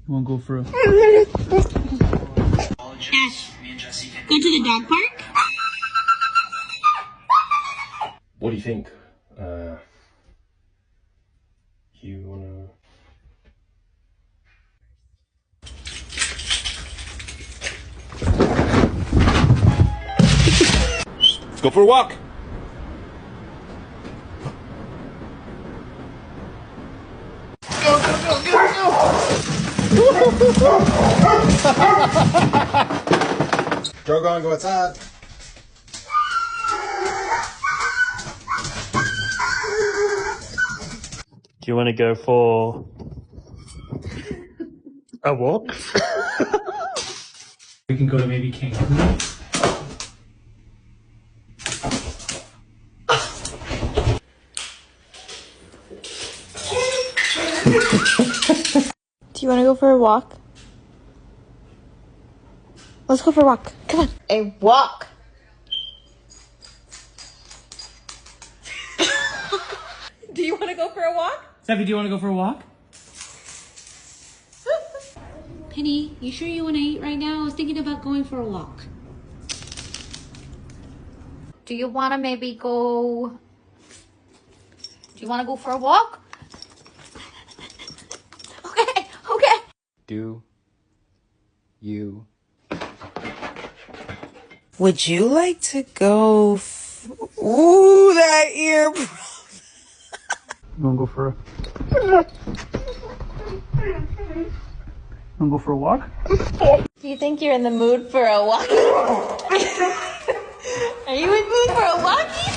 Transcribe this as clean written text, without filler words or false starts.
You wanna go for a... Ash, go to the dog park? What do you think? You wanna... Let's go for a walk! Drogon, go outside. Do you want to go for a walk? We can go to maybe Cancun. Do you want to go for a walk? Let's go for a walk. Come on. A walk. Do you want to go for a walk? Steffi, do you want to go for a walk? Penny, you sure you want to eat right now? I was thinking about going for a walk. Do you want to maybe go... Do you want to go for a walk? Okay, okay. Do you... Would you like to go? Ooh, that ear. You wanna go for a... You wanna go for a walk? Do you think you're in the mood for a walk? Are you in the mood for a walkie?